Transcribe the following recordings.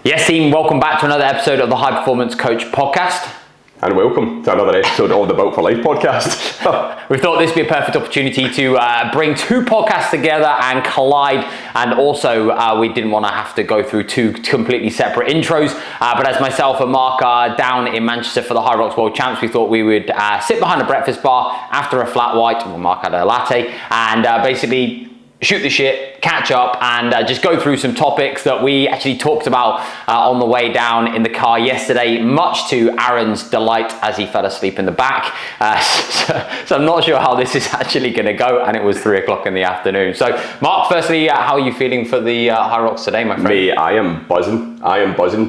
Yes, team, welcome back to another episode of the High Performance Coach podcast. And welcome to another episode of the Built for Life podcast. We thought this would be a perfect opportunity to bring two podcasts together and collide. And also, we didn't want to have to go through two completely separate intros. But as myself and Mark are down in Manchester for the High Rocks World Champs, we thought we would sit behind a breakfast bar after a flat white, well, Mark had a latte, and basically shoot the shit, catch up, and just go through some topics that we actually talked about on the way down in the car yesterday, much to Aaron's delight as he fell asleep in the back. So I'm not sure how this is actually going to go, and it was 3 o'clock in the afternoon. So Mark, firstly, how are you feeling for the High Rocks today, my friend? Mate, I am buzzing.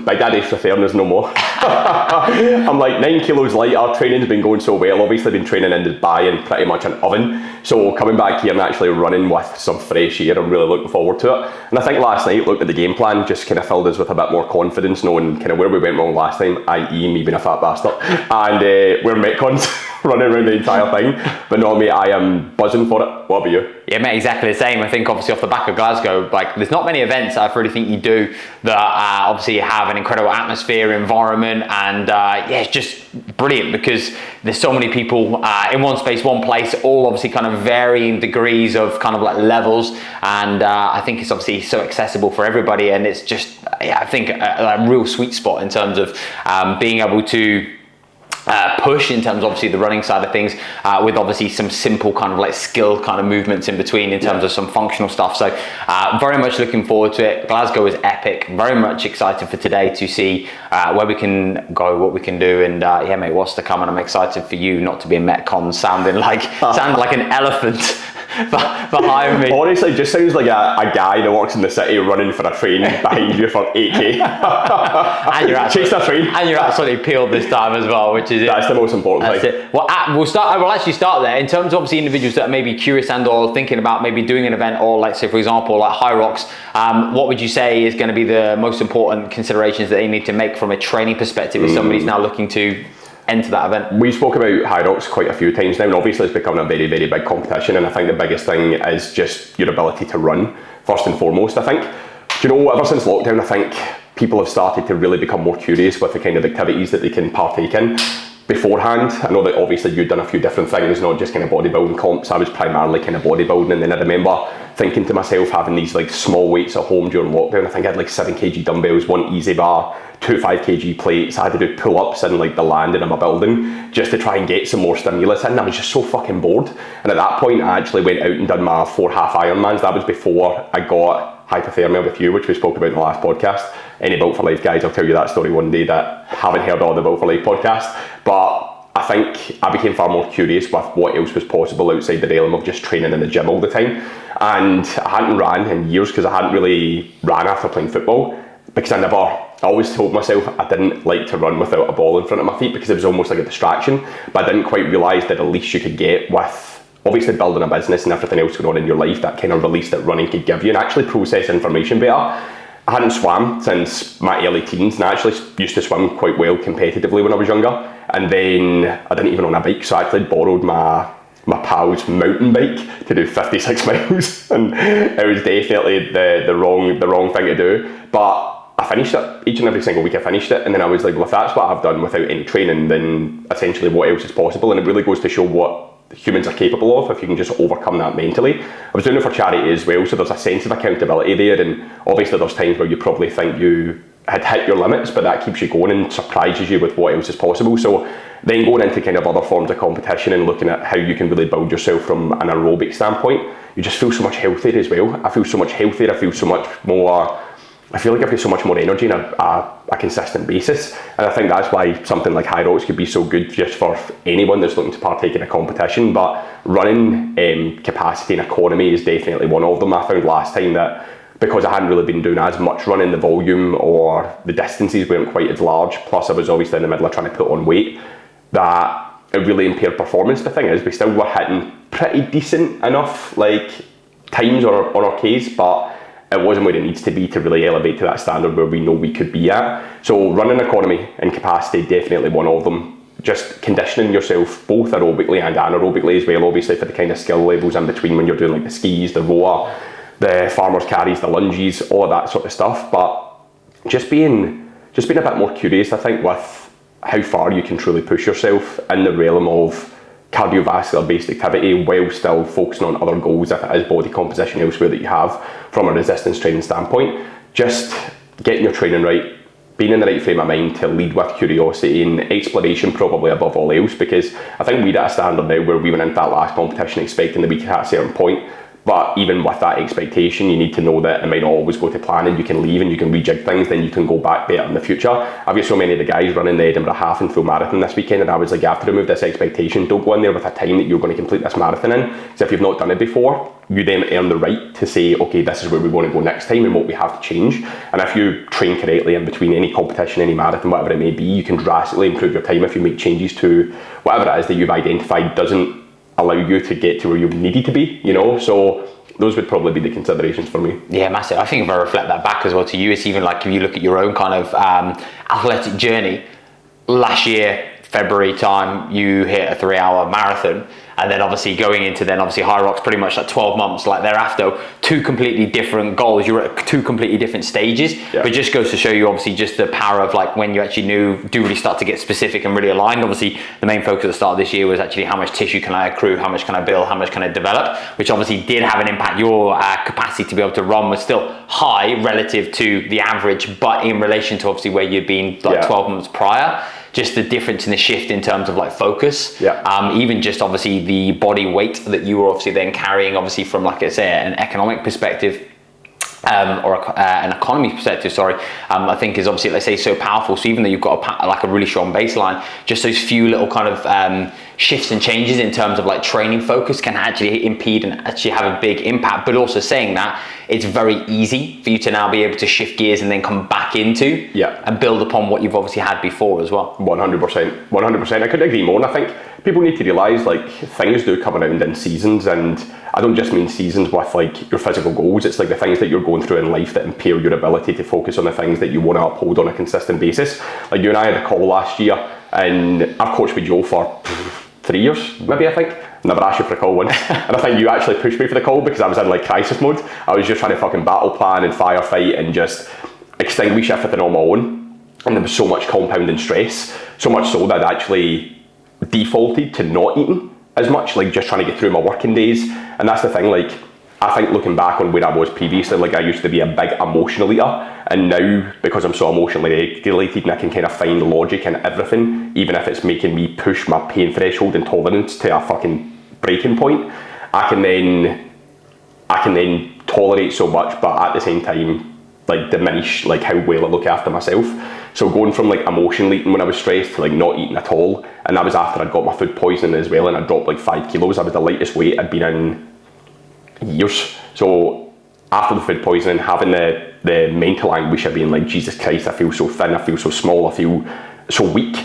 Big Daddy Strathern is no more. I'm like 9 kilos lighter. Training's been going so well. Obviously been training in Dubai in pretty much an oven. So coming back here and actually running with some fresh air, I'm really looking forward to it. And I think last night, looked at the game plan, just kind of filled us with a bit more confidence, knowing kind of where we went wrong last time, i.e. me being a fat bastard, and where Metcons running around the entire thing. But no, mate, I am buzzing for it. What about you? Yeah, mate, exactly the same. I think obviously off the back of Glasgow, like there's not many events I really think you do that obviously have an incredible atmosphere, environment, and yeah, it's just brilliant because there's so many people in one space, one place, all obviously kind of varying degrees of kind of like levels, and I think it's obviously so accessible for everybody, and it's just, yeah, I think a real sweet spot in terms of being able to push in terms of obviously the running side of things with obviously some simple kind of like skill kind of movements in between in terms of some functional stuff. So very much looking forward to it. Glasgow is epic. Very much excited for today to see where we can go, what we can do, and yeah, mate, what's to come. And I'm excited for you not to be a Metcon sounding like an elephant behind me. Honestly, it just sounds like a guy that works in the city running for a train behind you for 8k. And you're chase a train. And you're absolutely peeled this time as well, which is it. That's the most important thing. It. Well, we'll actually start there in terms of obviously individuals that are maybe curious and or thinking about maybe doing an event, or like say for example like High Rocks. What would you say is going to be the most important considerations that they need to make from a training perspective if somebody's now looking to enter that event? We spoke about High Rocks quite a few times now, and obviously it's becoming a very, very big competition, and I think the biggest thing is just your ability to run, first and foremost, I think. Do you know, ever since lockdown, I think people have started to really become more curious with the kind of activities that they can partake in. Beforehand, I know that obviously you'd done a few different things, not just kind of bodybuilding comps. I was primarily kind of bodybuilding, and then I remember thinking to myself, having these like small weights at home during lockdown. I think I had like 7 kg dumbbells, 1 easy bar, 2 5 kg plates. I had to do pull-ups in like the landing of my building just to try and get some more stimulus in. I was just so fucking bored. And at that point, I actually went out and done my 4 half Ironmans. That was before I got hypothermia with you, which we spoke about in the last podcast. Any Built for Life guys, I'll tell you that story one day that haven't heard all the Built for Life podcast. But I think I became far more curious with what else was possible outside the realm of just training in the gym all the time. And I hadn't ran in years because I hadn't really ran after playing football, because I always told myself I didn't like to run without a ball in front of my feet because it was almost like a distraction. But I didn't quite realise that the least you could get with obviously building a business and everything else going on in your life, that kind of release that running could give you and actually process information better. I hadn't swam since my early teens, and I actually used to swim quite well competitively when I was younger. And then I didn't even own a bike, so I actually borrowed my pal's mountain bike to do 56 miles, and it was definitely the wrong thing to do. But I finished it. Each and every single week I finished it, and then I was like, well, if that's what I've done without any training, then essentially what else is possible? And it really goes to show what humans are capable of if you can just overcome that mentally. I was doing it for charity as well, so there's a sense of accountability there, and obviously there's times where you probably think you had hit your limits, but that keeps you going and surprises you with what else is possible. So then going into kind of other forms of competition and looking at how you can really build yourself from an aerobic standpoint, you just feel so much healthier as well. I feel so much healthier, I feel so much more, I feel like I feel so much more energy on a consistent basis. And I think that's why something like High Rocks could be so good just for anyone that's looking to partake in a competition. But running capacity and economy is definitely one of them. I found last time that because I hadn't really been doing as much running, the volume or the distances weren't quite as large, plus I was obviously in the middle of trying to put on weight, that it really impaired performance. The thing is, we still were hitting pretty decent enough like times on our case, but it wasn't where it needs to be to really elevate to that standard where we know we could be at. So running economy and capacity, definitely one of them. Just conditioning yourself both aerobically and anaerobically as well, obviously for the kind of skill levels in between when you're doing like the skis, the rower, the farmer's carries, the lunges, all of that sort of stuff. But just being a bit more curious, I think, with how far you can truly push yourself in the realm of cardiovascular based activity while still focusing on other goals if it is body composition elsewhere that you have from a resistance training standpoint. Just getting your training right, being in the right frame of mind to lead with curiosity and exploration probably above all else, because I think we're at a standard now where we went into that last competition expecting that we could hit a certain point. But even with that expectation, you need to know that it might not always go to plan, and you can leave and you can rejig things, then you can go back better in the future. I've got so many of the guys running the Edinburgh Half and full marathon this weekend, and I was like, you have to remove this expectation. Don't go in there with a time that you're going to complete this marathon in, because if you've not done it before, you then earn the right to say, okay, this is where we want to go next time and what we have to change. And if you train correctly in between any competition, any marathon, whatever it may be, you can drastically improve your time if you make changes to whatever it is that you've identified doesn't allow you to get to where you needed to be, you know? So those would probably be the considerations for me. Yeah, massive. I think if I reflect that back as well to you, it's even like if you look at your own kind of athletic journey. Last year, February time, you hit a 3-hour marathon, and then obviously going into High Rocks pretty much like 12 months like thereafter, two completely different goals. You're at two completely different stages, but just goes to show you obviously just the power of like when you actually do really start to get specific and really aligned. Obviously the main focus at the start of this year was actually how much tissue can I accrue, how much can I build, how much can I develop, which obviously did have an impact. Your capacity to be able to run was still high relative to the average, but in relation to obviously where you'd been like 12 months prior, just the difference in the shift in terms of like focus, even just obviously the body weight that you were obviously then carrying, obviously from like I say an economic perspective, or an economy perspective, I think is obviously, let's say, so powerful. So even though you've got a really strong baseline, just those few little kind of shifts and changes in terms of like training focus can actually impede and actually have a big impact. But also saying that, it's very easy for you to now be able to shift gears and then come back into and build upon what you've obviously had before as well. 100%. I couldn't agree more. And I think people need to realise like things do come around in seasons, and I don't just mean seasons with like your physical goals. It's like the things that you're going through in life that impair your ability to focus on the things that you want to uphold on a consistent basis. Like you and I had a call last year, and I've coached with Joe for 3 years, maybe, I think. Never asked you for a call once. And I think you actually pushed me for the call because I was in like crisis mode. I was just trying to fucking battle plan and firefight and just extinguish everything on my own. And there was so much compounding stress, so much so that I'd actually defaulted to not eating as much, like just trying to get through my working days. And that's the thing, like, I think looking back on where I was previously, like I used to be a big emotional eater, and now because I'm so emotionally regulated and I can kind of find logic in everything, even if it's making me push my pain threshold and tolerance to a fucking breaking point, I can then tolerate so much, but at the same time, like diminish like how well I look after myself. So going from like emotionally eating when I was stressed to like not eating at all, and that was after I'd got my food poisoning as well, and I dropped like 5 kilos. I was the lightest weight I'd been in years. So after the food poisoning, having the mental anguish of being like, Jesus Christ, I feel so thin, I feel so small, I feel so weak.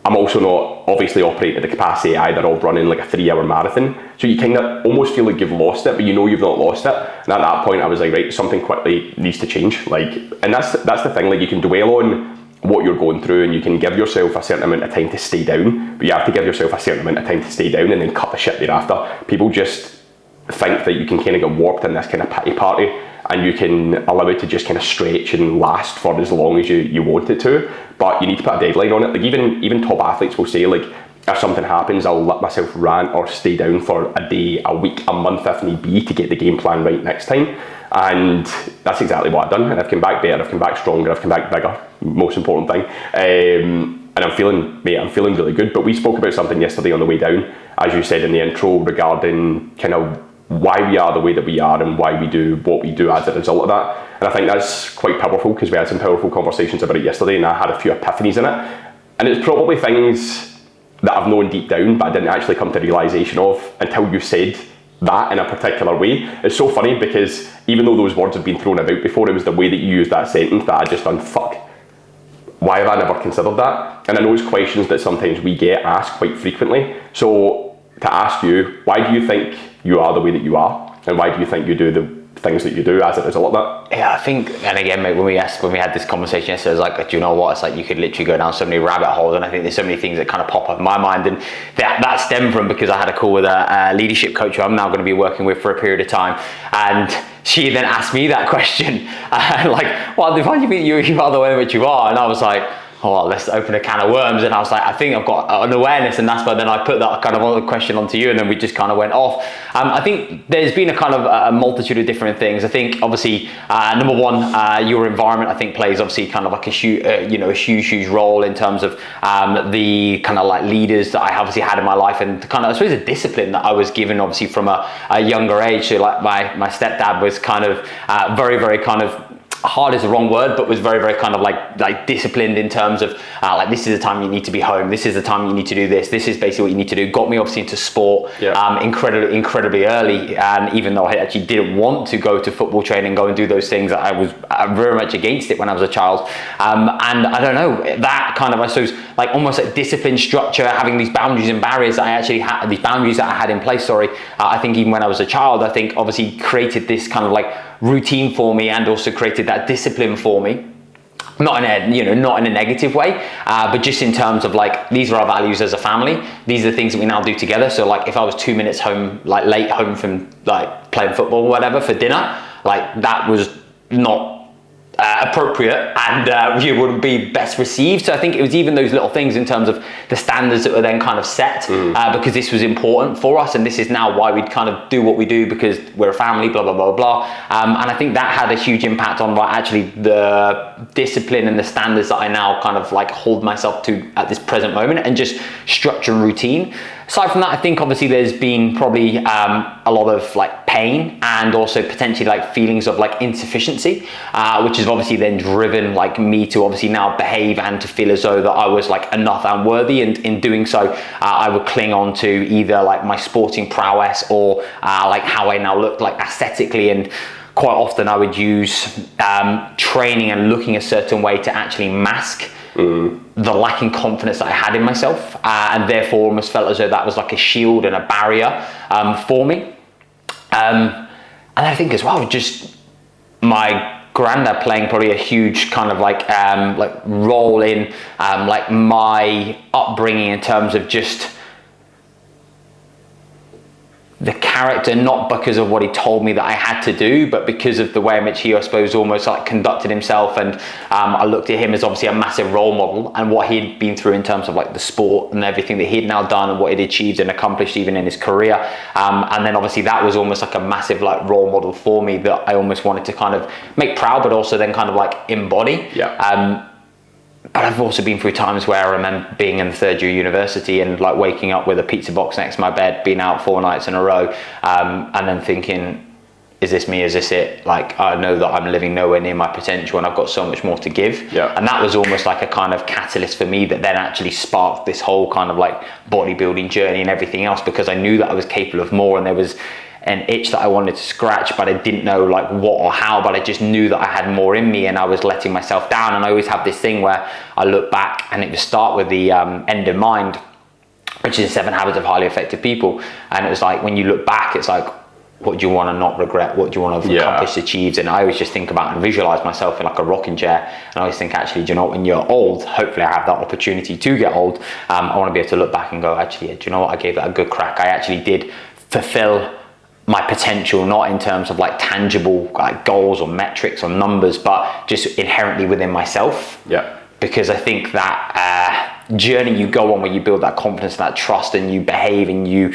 I'm also not obviously operating at the capacity either of running like a 3-hour marathon. So you kind of almost feel like you've lost it, but you know you've not lost it. And at that point I was like, right, something quickly needs to change. Like, and that's the thing, like you can dwell on what you're going through and you can give yourself a certain amount of time to stay down, but you have to give yourself a certain amount of time to stay down and then cut the shit thereafter. People just think that you can kind of get warped in this kind of pity party and you can allow it to just kind of stretch and last for as long as you want it to, but you need to put a deadline on it. Like even top athletes will say, like, if something happens, I'll let myself rant or stay down for a day, a week, a month if need be to get the game plan right next time. And that's exactly what I've done. And I've come back better, I've come back stronger, I've come back bigger, most important thing. And I'm feeling really good. But we spoke about something yesterday on the way down, as you said in the intro, regarding kind of why we are the way that we are and why we do what we do as a result of that. And I think that's quite powerful because we had some powerful conversations about it yesterday and I had a few epiphanies in it. And it's probably things that I've known deep down but I didn't actually come to realisation of until you said that in a particular way. It's so funny because even though those words had been thrown about before, it was the way that you used that sentence that I just done, fuck, why have I never considered that? And I know it's questions that sometimes we get asked quite frequently. So to ask you, why do you think you are the way that you are? And why do you think you do the things that you do as a result of that? Yeah, I think, and again, mate, when we had this conversation yesterday, it's like, do you know what? It's like you could literally go down so many rabbit holes, and I think there's so many things that kind of pop up in my mind, and that stemmed from because I had a call with a leadership coach who I'm now going to be working with for a period of time, and she then asked me that question, like, why do you think you are the way in which you are? And I was like, oh, well, let's open a can of worms. And I was like, I think I've got an awareness, and that's why then I put that kind of other question onto you, and then we just kind of went off. I think there's been a kind of a multitude of different things. I think obviously, number one, your environment, I think, plays obviously kind of like a huge role in terms of the kind of like leaders that I obviously had in my life, and the kind of, I suppose, the discipline that I was given obviously from a younger age. So like my stepdad was kind of very kind of, hard is the wrong word, but was very kind of like disciplined in terms of like, this is the time you need to be home, this is the time you need to do this is basically what you need to do. Got me obviously into sport incredibly early, and even though I actually didn't want to go to football training, go and do those things, I was very much against it when I was a child. And I don't know, that kind of, I suppose, like almost like discipline, structure, having these boundaries and barriers that I actually had, these boundaries that I had in place, I think even when I was a child, I think obviously created this kind of like routine for me, and also created that discipline for me. Not in a negative way, but just in terms of like, these are our values as a family. These are the things that we now do together. So like, if I was 2 minutes home, like late home from like playing football or whatever for dinner, like that was not appropriate, and you wouldn't be best received. So I think it was even those little things in terms of the standards that were then kind of set, because this was important for us, and this is now why we'd kind of do what we do, because we're a family, blah blah blah. And I think that had a huge impact on actually the discipline and the standards that I now kind of like hold myself to at this present moment, and just structure and routine. Aside from that, I think obviously there's been probably a lot of like pain, and also potentially like feelings of like insufficiency, which has obviously then driven like me to obviously now behave and to feel as though that I was like enough and worthy, and in doing so, I would cling on to either like my sporting prowess, or like how I now look like aesthetically. And quite often I would use training and looking a certain way to actually mask the lacking confidence that I had in myself, and therefore almost felt as though that was like a shield and a barrier for me. And I think as well, just my granddad playing probably a huge kind of like role in like my upbringing, in terms of just the character, not because of what he told me that I had to do, but because of the way in which he, I suppose, almost like conducted himself. And I looked at him as obviously a massive role model, and what he'd been through in terms of like the sport and everything that he'd now done, and what he'd achieved and accomplished even in his career. And then obviously that was almost like a massive like role model for me, that I almost wanted to kind of make proud, but also then kind of like embody. But I've also been through times where I remember being in the third year university, and like waking up with a pizza box next to my bed, being out 4 nights in a row, and then thinking, is this me? Is this it? Like, I know that I'm living nowhere near my potential, and I've got so much more to give. And that was almost like a kind of catalyst for me, that then actually sparked this whole kind of like bodybuilding journey and everything else, because I knew that I was capable of more, and there was an itch that I wanted to scratch, but I didn't know like what or how, but I just knew that I had more in me, and I was letting myself down. And I always have this thing where I look back, and it would start with the end in mind, which is 7 Habits of Highly Effective People. And it was like, when you look back, it's like, what do you want to not regret? What do you want to have accomplished, achieved? And I always just think about and visualize myself in like a rocking chair. And I always think, actually, do you know what, when you're old, hopefully I have that opportunity to get old. I want to be able to look back and go, actually, do you know what? I gave that a good crack. I actually did fulfill my potential, not in terms of like tangible like goals or metrics or numbers, but just inherently within myself. Because I think that journey you go on, where you build that confidence, that trust, and you behave and you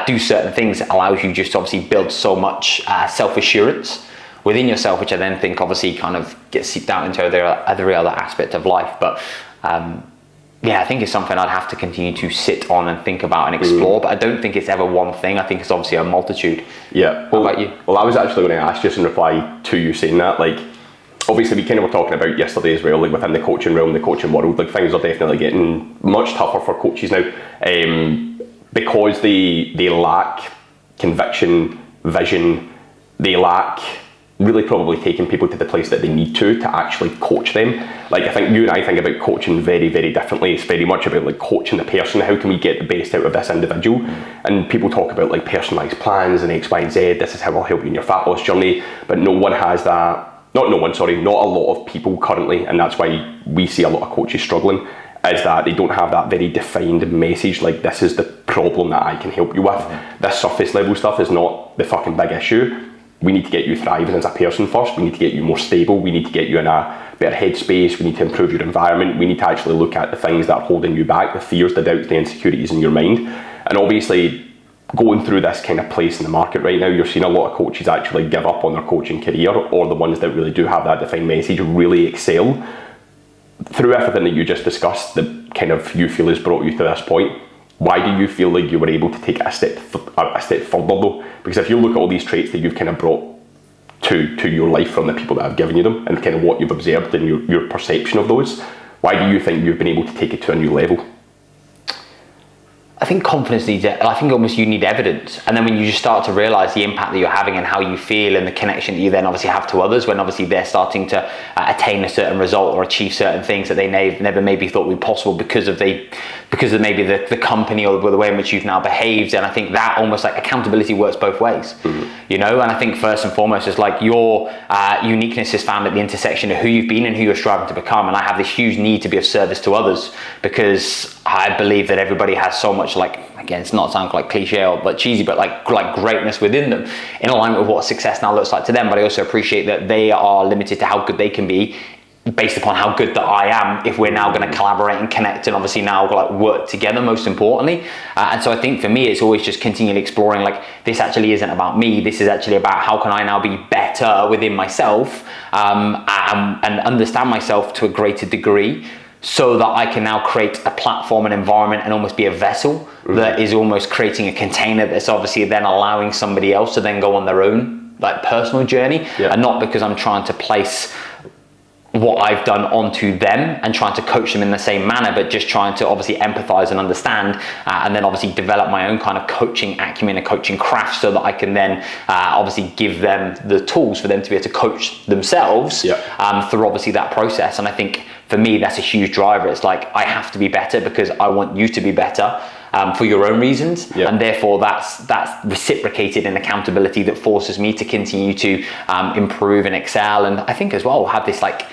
do certain things, that allows you just obviously build so much self-assurance within yourself, which I then think obviously kind of gets seeped out into every other aspect of life. But yeah, I think it's something I'd have to continue to sit on and think about and explore, but I don't think it's ever one thing. I think it's obviously a multitude. What about you? Well, I was actually going to ask, just in reply to you saying that, like, obviously we kind of were talking about yesterday as well, like within the coaching realm, the coaching world, like things are definitely getting much tougher for coaches now, because they lack conviction, vision, they lack really probably taking people to the place that they need to actually coach them. Like, I think you and I think about coaching very, very differently. It's very much about like coaching the person. How can we get the best out of this individual? And people talk about like personalized plans and X, Y, and Z. This is how I'll help you in your fat loss journey. But no one has that. Not a lot of people currently, and that's why we see a lot of coaches struggling, is that they don't have that very defined message, like, this is the problem that I can help you with. This surface level stuff is not the fucking big issue. we need to get you thriving as a person first. We need to get you more stable. We need to get you in a better headspace. We need to improve your environment. We need to actually look at the things that are holding you back, the fears, the doubts, the insecurities in your mind. And obviously, going through this kind of place in the market right now, you're seeing a lot of coaches actually give up on their coaching career, or the ones that really do have that defined message really excel. Through everything that you just discussed, that kind of you feel has brought you to this point, why do you feel like you were able to take a step further though? Because if you look at all these traits that you've kind of brought to your life from the people that have given you them, and kind of what you've observed and your perception of those, why do you think you've been able to take it to a new level? I think confidence needs it. I think almost you need evidence. And then when you just start to realize the impact that you're having and how you feel and the connection that you then obviously have to others, when obviously they're starting to attain a certain result or achieve certain things that they never maybe thought would be possible because of maybe the company or the way in which you've now behaved. And I think that almost like accountability works both ways, you know? And I think first and foremost is like your uniqueness is found at the intersection of who you've been and who you're striving to become. And I have this huge need to be of service to others because I believe that everybody has so much, like, again, it's not sound like cliche or but cheesy, but like greatness within them in alignment with what success now looks like to them. But I also appreciate that they are limited to how good they can be based upon how good that I am if we're now going to collaborate and connect and obviously now like work together, most importantly. And so I think for me, it's always just continually exploring, like, this actually isn't about me. This is actually about how can I now be better within myself and understand myself to a greater degree, so that I can now create a platform and environment and almost be a vessel that is almost creating a container that's obviously then allowing somebody else to then go on their own like personal journey. And not because I'm trying to place what I've done onto them and trying to coach them in the same manner, but just trying to obviously empathize and understand and then obviously develop my own kind of coaching acumen and coaching craft so that I can then obviously give them the tools for them to be able to coach themselves through obviously that process. And I think for me, that's a huge driver. It's like, I have to be better because I want you to be better for your own reasons. And therefore that's reciprocated in accountability that forces me to continue to improve and excel. And I think as well, have this like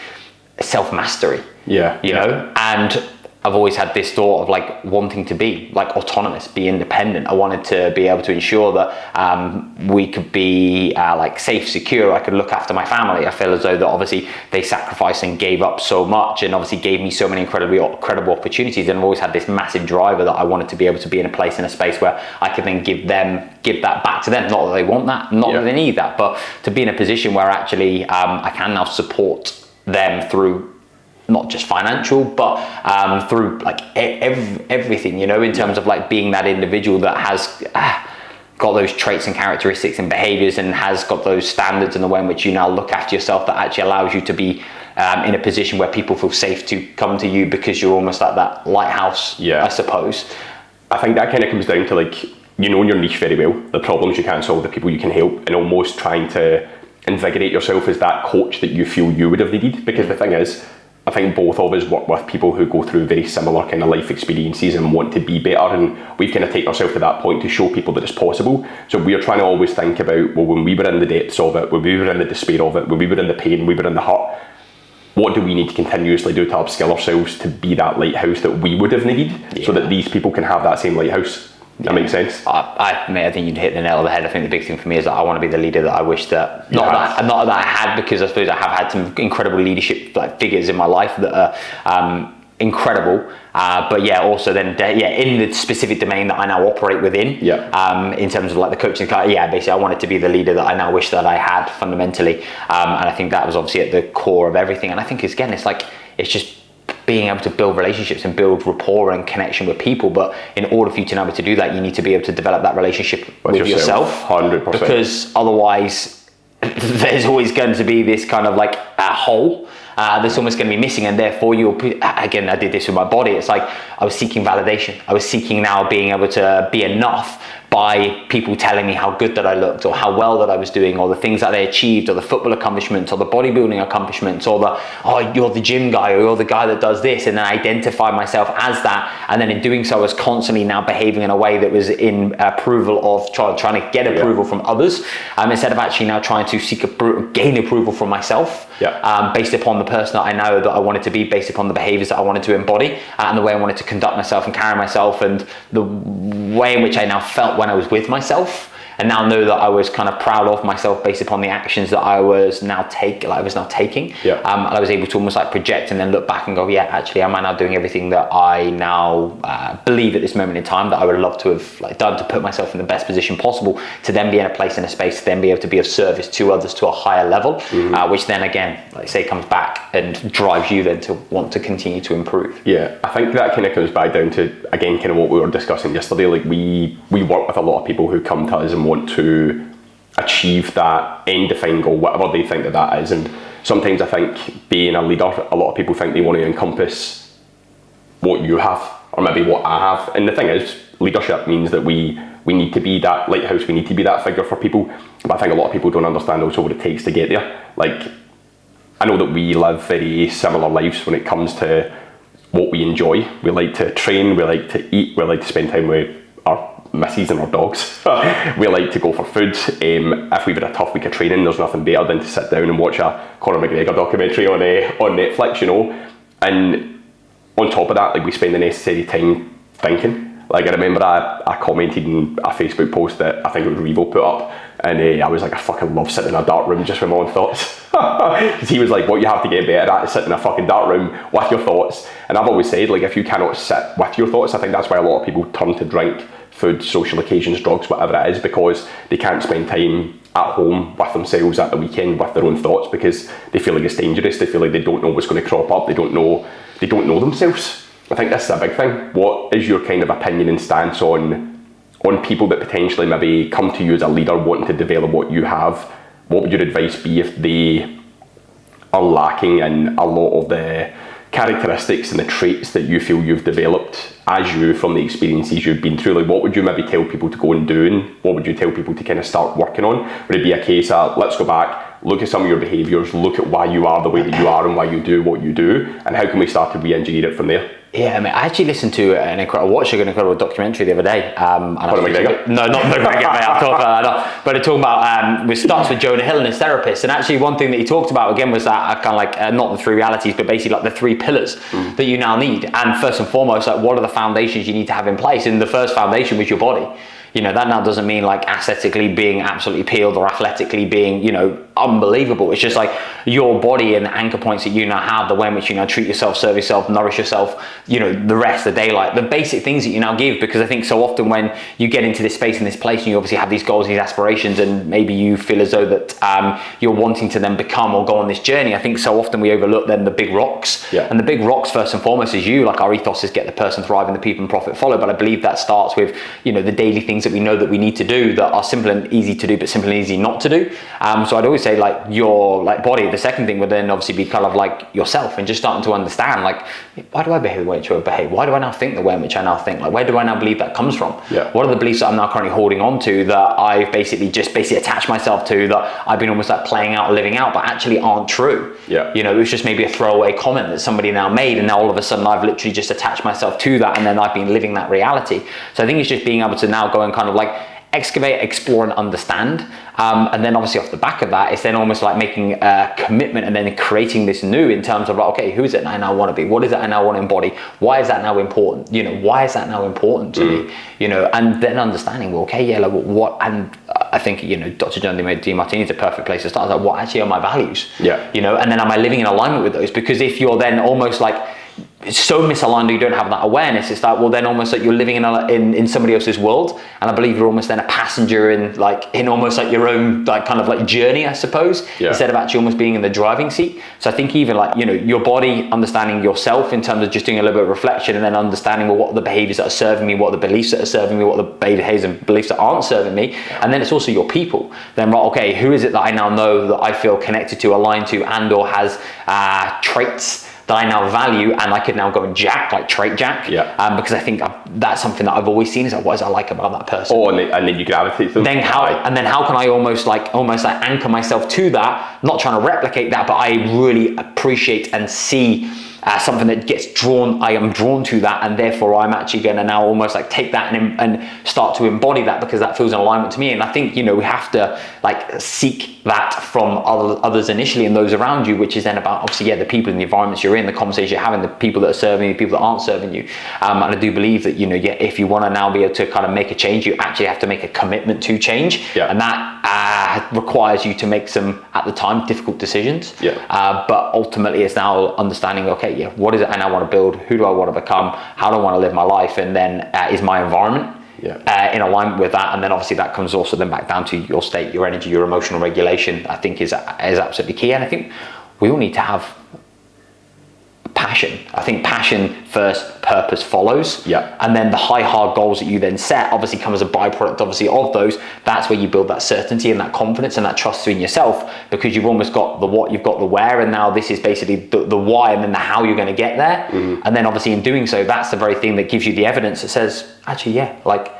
self-mastery, you know, and I've always had this thought of like wanting to be like autonomous, be independent. I wanted to be able to ensure that we could be like safe, secure. I could look after my family. I feel as though that obviously they sacrificed and gave up so much and obviously gave me so many incredible opportunities. And I've always had this massive driver that I wanted to be able to be in a place, in a space where I could then give that back to them. Not that they want that, not that they need that, but to be in a position where actually I can now support them through not just financial, but through like everything, you know, in terms of like being that individual that has got those traits and characteristics and behaviors and has got those standards in the way in which you now look after yourself, that actually allows you to be in a position where people feel safe to come to you because you're almost like that lighthouse, I suppose. I think that kind of comes down to like, you know your niche very well, the problems you can't solve, the people you can help, and almost trying to invigorate yourself as that coach that you feel you would have needed. Because the thing is, I think both of us work with people who go through very similar kind of life experiences and want to be better, and we've kind of taken ourselves to that point to show people that it's possible. So we're trying to always think about, well, when we were in the depths of it, when we were in the despair of it, when we were in the pain, we were in the hurt, what do we need to continuously do to upskill ourselves to be that lighthouse that we would have needed, so that these people can have that same lighthouse? That makes sense. I think you'd hit the nail on the head. I think the big thing for me is that I want to be the leader that I wish that not that I had, because I suppose I have had some incredible leadership like figures in my life that are incredible. But yeah, also then in the specific domain that I now operate within. In terms of like the coaching, basically I wanted to be the leader that I now wish that I had fundamentally. And I think that was obviously at the core of everything. And I think again, it's just being able to build relationships and build rapport and connection with people. But in order for you to know how to do that, you need to be able to develop that relationship with yourself. 100%. Because otherwise there's always going to be this kind of like a hole that's almost going to be missing, and therefore again, I did this with my body. It's like I was seeking validation. I was seeking now being able to be enough by people telling me how good that I looked, or how well that I was doing, or the things that they achieved, or the football accomplishments, or the bodybuilding accomplishments, or you're the gym guy, or you're the guy that does this, and then identify myself as that. And then in doing so, I was constantly now behaving in a way that was in approval of trying to get approval from others, instead of actually now trying to gain approval from myself, based upon the person that I know that I wanted to be, based upon the behaviors that I wanted to embody, and the way I wanted to conduct myself and carry myself, and the way in which I now felt when I was with myself, and now know that I was kind of proud of myself based upon the actions that I was now taking. Yeah. And I was able to almost like project and then look back and go, yeah, actually, am I now doing everything that I now believe at this moment in time that I would love to have like done to put myself in the best position possible to then be in a place, in a space, to then be able to be of service to others to a higher level, which then again, like say, comes back and drives you then to want to continue to improve. Yeah, I think that kind of comes back down to, again, kind of what we were discussing yesterday. Like we work with a lot of people who come to us and want to achieve that end-defined goal, whatever they think that is. And sometimes I think being a leader, a lot of people think they want to encompass what you have, or maybe what I have. And the thing is, leadership means that we need to be that lighthouse, we need to be that figure for people. But I think a lot of people don't understand also what it takes to get there. Like, I know that we live very similar lives when it comes to what we enjoy. We like to train, we like to eat, we like to spend time with our missus and our dogs. We like to go for food. If we've had a tough week of training, there's nothing better than to sit down and watch a Conor McGregor documentary on Netflix, you know. And on top of that, like, we spend the necessary time thinking. Like, I remember I commented in a Facebook post that I think it was Revo put up, and I was like, I fucking love sitting in a dark room just with my own thoughts. Because he was like, what you have to get better at is sit in a fucking dark room with your thoughts. And I've always said, like, if you cannot sit with your thoughts, I think that's why a lot of people turn to drink, food, social occasions, drugs, whatever it is, because they can't spend time at home with themselves at the weekend with their own thoughts, because they feel like it's dangerous. They feel like they don't know what's going to crop up. They don't know themselves. I think this is a big thing. What is your kind of opinion and stance on people that potentially maybe come to you as a leader wanting to develop what you have? What would your advice be if they are lacking in a lot of the characteristics and the traits that you feel you've developed as you, from the experiences you've been through? Like, what would you maybe tell people to go and do, and what would you tell people to kind of start working on? Would it be a case of, let's go back, look at some of your behaviours, look at why you are the way that you are and why you do what you do, and how can we start to re-engineer it from there? Yeah, I mean, I actually listened to I watched an incredible documentary the other day. Conor McGregor? No, not McGregor, mate, I'll talk about that. No. But it talking about, it starts with Jonah Hill and his therapist. And actually one thing that he talked about again was that kind of like, not the three realities, but basically like the three pillars that you now need. And first and foremost, like, what are the foundations you need to have in place? And the first foundation was your body. You know, that now doesn't mean like aesthetically being absolutely peeled or athletically being, you know, unbelievable. It's just like your body and the anchor points that you now have, the way in which you now treat yourself, serve yourself, nourish yourself, you know, the rest, the daylight, the basic things that you now give. Because I think so often when you get into this space and this place and you obviously have these goals, these aspirations, and maybe you feel as though that you're wanting to then become or go on this journey, I think so often we overlook then the big rocks. Yeah. And the big rocks first and foremost is you. Like, our ethos is get the person thrive and the people and profit follow. But I believe that starts with, you know, the daily things that we know that we need to do that are simple and easy to do, but simple and easy not to do. So I'd always say, like, your like body. The second thing would then obviously be kind of like yourself, and just starting to understand, like, why do I behave the way I behave? Why do I now think the way in which I now think? Like, where do I now believe that comes from? Yeah. What are the beliefs that I'm now currently holding on to that I've basically attached myself to, that I've been almost like playing out, living out, but actually aren't true? Yeah. You know, it was just maybe a throwaway comment that somebody now made, and now all of a sudden I've literally just attached myself to that, and then I've been living that reality. So I think it's just being able to now go and kind of like excavate, explore, and understand. And then obviously off the back of that, it's then almost like making a commitment and then creating this new in terms of like, okay, who is it I now want to be? What is it I now want to embody? Why is that now important? You know, why is that now important to me? You know, and then understanding, well, okay, yeah, like what, and I think, you know, Dr. John DeMartini is a perfect place to start. Like, what actually are my values? Yeah. You know, and then am I living in alignment with those? Because if you're then almost like, it's so misaligned, you don't have that awareness. It's like, well, then almost like you're living in somebody else's world, and I believe you're almost then a passenger in almost like your own like kind of like journey, I suppose, instead of actually almost being in the driving seat. So I think even like, you know, your body, understanding yourself in terms of just doing a little bit of reflection, and then understanding, well, what are the behaviors that are serving me, what are the beliefs that are serving me, what are the behaviors and beliefs that aren't serving me, and then it's also your people. Then, right, okay, who is it that I now know that I feel connected to, aligned to, and or has traits that I now value, and I could now go and trait jack. Yeah. Because I think that's something that I've always seen, is like, what is I like about that person? Oh, and then you gravitate to them. Then how can I almost like anchor myself to that, not trying to replicate that, but I really appreciate and see something that gets drawn. I am drawn to that, and therefore I'm actually going to now almost like take that and start to embody that because that feels in alignment to me. And I think, you know, we have to like seek that from others initially and those around you, which is then about obviously, yeah, the people and the environments you're in, the conversation you're having, the people that are serving you, the people that aren't serving you. And I do believe that, you know, yeah, if you want to now be able to kind of make a change, you actually have to make a commitment to change. Yeah. And that requires you to make some, at the time, difficult decisions. Yeah. But ultimately it's now understanding, okay, yeah, what is it I now want to build? Who do I want to become? How do I want to live my life? And then is my environment in alignment with that? And then obviously that comes also then back down to your state, your energy, your emotional regulation, I think is absolutely key. And I think we all need to have passion. I think passion first, purpose follows. Yeah. And then the hard goals that you then set obviously come as a byproduct obviously of those. That's where you build that certainty and that confidence and that trust in yourself, because you've almost got the what, you've got the where, and now this is basically the why and then the how you're going to get there. And then obviously in doing so, that's the very thing that gives you the evidence that says, actually, yeah, like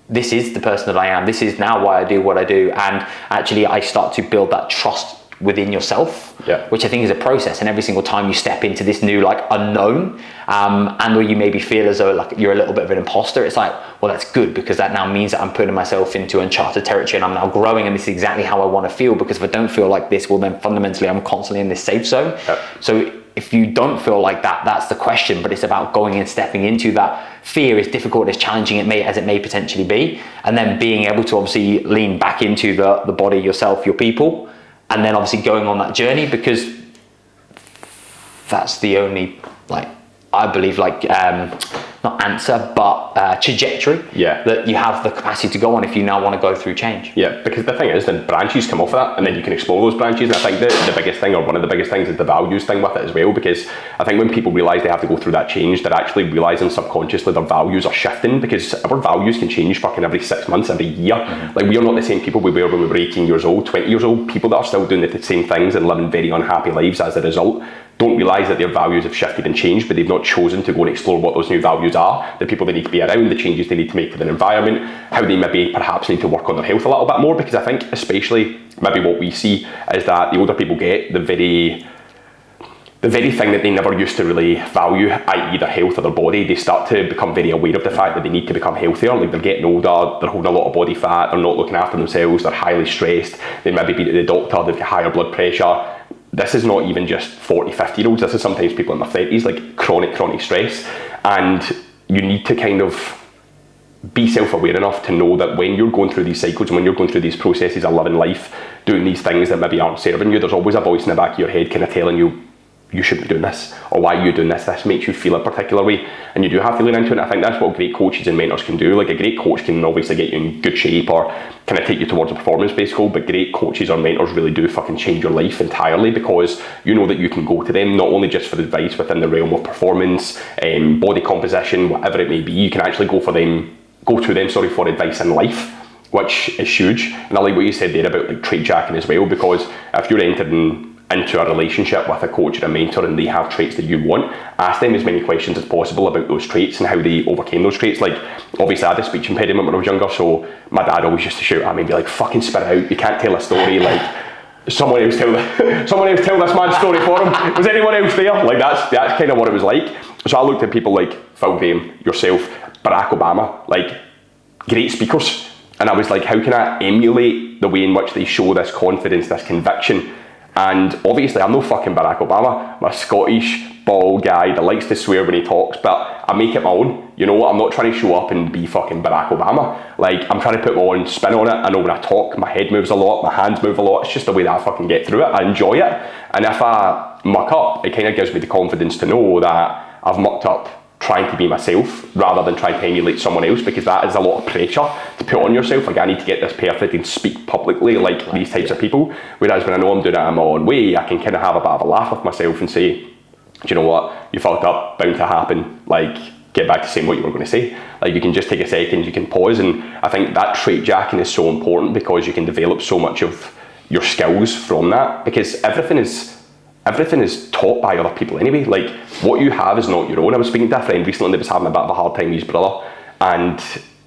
this is the person that I am. This is now why I do what I do. And actually I start to build that trust within yourself, which I think is a process. And every single time you step into this new like unknown, and where you maybe feel as though like you're a little bit of an imposter, it's like, well, that's good, because that now means that I'm putting myself into uncharted territory and I'm now growing, and this is exactly how I want to feel. Because if I don't feel like this, well then fundamentally I'm constantly in this safe zone. So if you don't feel like that, that's the question. But it's about going and stepping into that. Fear is difficult, as challenging as it may potentially be, and then being able to obviously lean back into the body, yourself, your people, and then obviously going on that journey, because that's the only, like, I believe, like, not answer, but trajectory that you have the capacity to go on if you now want to go through change. Yeah, because the thing is, then branches come off of that, and then you can explore those branches. And I think the biggest thing, or one of the biggest things, is the values thing with it as well. Because I think when people realise they have to go through that change, they're actually realising subconsciously their values are shifting, because our values can change fucking every 6 months, every year. Like, we are not the same people we were when we were 18 years old, 20 years old. People that are still doing the same things and living very unhappy lives as a result don't realise that their values have shifted and changed, but they've not chosen to go and explore what those new values are, the people they need to be around, the changes they need to make to their environment, how they maybe perhaps need to work on their health a little bit more. Because I think especially maybe what we see is that the older people get, the very thing that they never used to really value, i.e. their health or their body, they start to become very aware of the fact that they need to become healthier. Like, they're getting older, they're holding a lot of body fat, they're not looking after themselves, they're highly stressed, they maybe be to the doctor, they've got higher blood pressure. This is not even just 40, 50 year olds, this is sometimes people in their 30s, like chronic stress. And you need to kind of be self-aware enough to know that when you're going through these cycles and when you're going through these processes of living life, doing these things that maybe aren't serving you, there's always a voice in the back of your head kind of telling you, you shouldn't be doing this, or why are you doing this makes you feel a particular way, and you do have to lean into it. And I think that's what great coaches and mentors can do. Like, a great coach can obviously get you in good shape or kind of take you towards a performance-based goal, but great coaches or mentors really do fucking change your life entirely, because you know that you can go to them not only just for advice within the realm of performance, body composition, whatever it may be. You can actually go to them for advice in life, which is huge. And I like what you said there about like trait jacking as well, because if you're entering into a relationship with a coach or a mentor and they have traits that you want, ask them as many questions as possible about those traits and how they overcame those traits. Like, obviously I had a speech impediment when I was younger, so my dad always used to shout at me and be like, fucking spit it out, you can't tell a story, like someone else tell this man's story for him. Was anyone else there? Like, that's kind of what it was like. So I looked at people like Phil Graham, yourself, Barack Obama, like great speakers, and I was like, how can I emulate the way in which they show this confidence, this conviction? And obviously I'm no fucking Barack Obama. I'm a Scottish bald guy that likes to swear when he talks, but I make it my own. You know, I'm not trying to show up and be fucking Barack Obama. Like, I'm trying to put my own spin on it. I know when I talk, my head moves a lot, my hands move a lot. It's just the way that I fucking get through it. I enjoy it. And if I muck up, it kind of gives me the confidence to know that I've mucked up trying to be myself rather than trying to emulate someone else, because that is a lot of pressure to put on yourself. Like, I need to get this perfect and speak publicly like these types of people. Whereas when I know I'm doing it in my own way, I can kind of have a bit of a laugh with myself and say, do you know what, you fucked up, bound to happen, like, get back to saying what you were going to say. Like, you can just take a second, you can pause. And I think that trait jacking is so important, because you can develop so much of your skills from that, because everything is taught by other people anyway. Like, what you have is not your own. I was speaking to a friend recently that was having a bit of a hard time with his brother, and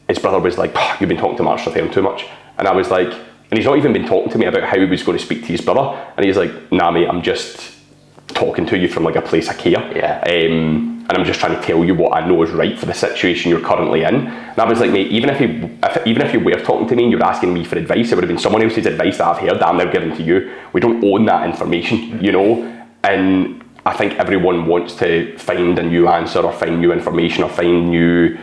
his brother was like, you've been talking to Mark Strathern too much. And I was like, and he's not even been talking to me about how he was going to speak to his brother. And he's like, nah mate, I'm just talking to you from like a place of care. Yeah. And I'm just trying to tell you what I know is right for the situation you're currently in. And I was like, mate, even if you were talking to me and you were asking me for advice, it would have been someone else's advice that I've heard that I'm now giving to you. We don't own that information, you know? And I think everyone wants to find a new answer or find new information or find new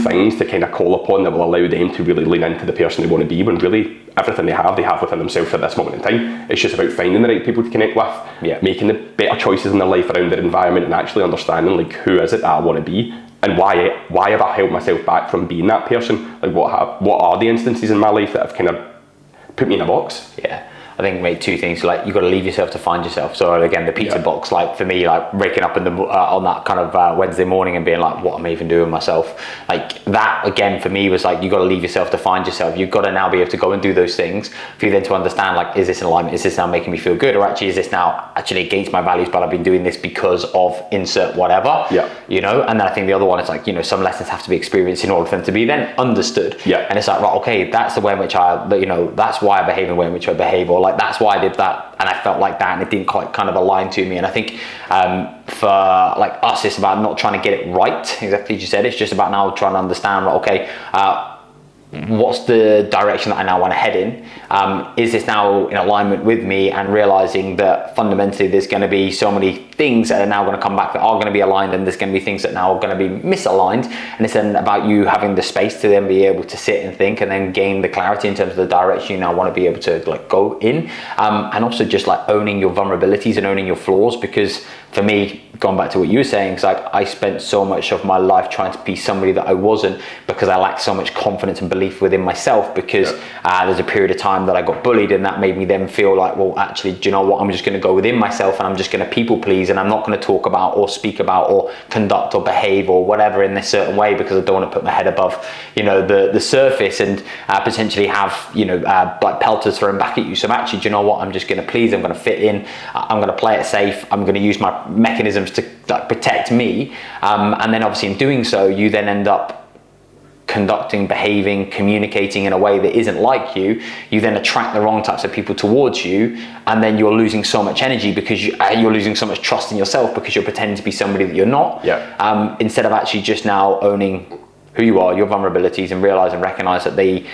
things to kind of call upon that will allow them to really lean into the person they want to be, when really everything they have within themselves at this moment in time. It's just about finding the right people to connect with, making the better choices in their life around their environment, and actually understanding like who is it that I want to be, and why have I held myself back from being that person? Like what are the instances in my life that have kind of put me in a box? Yeah. I think, mate, two things. Like, you've got to leave yourself to find yourself. So again, the pizza box, like for me, like waking up on that kind of Wednesday morning and being like, what am I even doing myself? Like that again for me was like, you got to leave yourself to find yourself. You've got to now be able to go and do those things for you then to understand, like, is this in alignment? Is this now making me feel good, or actually is this now actually against my values, but I've been doing this because of insert whatever. You know. And then I think the other one is like, you know, some lessons have to be experienced in order for them to be then understood. And it's like, right, okay, that's the way in which that's why I behave in the way in which I behave, or like that's why I did that and I felt like that and it didn't quite kind of align to me. And I think for like us, it's about not trying to get it right, exactly as you said. It's just about now trying to understand, okay, what's the direction that I now want to head in? Is this now in alignment with me? And realizing that fundamentally there's going to be so many things that are now going to come back that are going to be aligned, and there's going to be things that now are going to be misaligned. And it's then about you having the space to then be able to sit and think and then gain the clarity in terms of the direction you now want to be able to like go in. And also just like owning your vulnerabilities and owning your flaws, because for me, going back to what you were saying, it's like I spent so much of my life trying to be somebody that I wasn't, because I lacked so much confidence and belief within myself, because there's a period of time that I got bullied, and that made me then feel like, well, actually, do you know what, I'm just going to go within myself and I'm just going to people please, and I'm not going to talk about or speak about or conduct or behave or whatever in this certain way, because I don't want to put my head above, you know, the surface, and potentially have, you know, like pelters thrown back at you. So actually, do you know what, I'm just going to please, I'm going to fit in, I'm going to play it safe, I'm going to use my mechanisms to like protect me, and then obviously in doing so, you then end up conducting, behaving, communicating in a way that isn't like you. You then attract the wrong types of people towards you, and then you're losing so much energy because you're losing so much trust in yourself, because you're pretending to be somebody that you're not. Instead of actually just now owning who you are, your vulnerabilities, and realize and recognize that they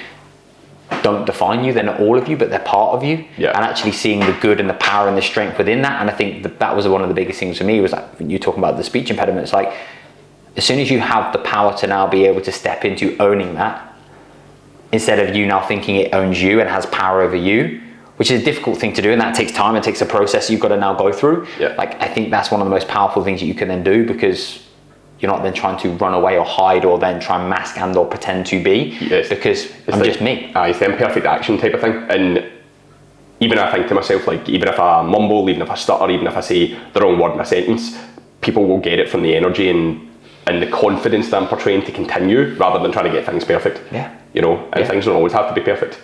don't define you, they're not all of you, but they're part of you. And actually seeing the good and the power and the strength within that. And I think that was one of the biggest things for me, was like, when you're talking about the speech impediment, it's like, as soon as you have the power to now be able to step into owning that, instead of you now thinking it owns you and has power over you, which is a difficult thing to do, and that takes time, it takes a process you've got to now go through. Like, I think that's one of the most powerful things that you can then do, because you're not then trying to run away or hide or then try and mask and or pretend to be, because I'm just me. It's the imperfect action type of thing. And even I think to myself, like, even if I mumble, even if I stutter, even if I say the wrong word in a sentence, people will get it from the energy and the confidence that I'm portraying to continue, rather than trying to get things perfect. You know, and things don't always have to be perfect.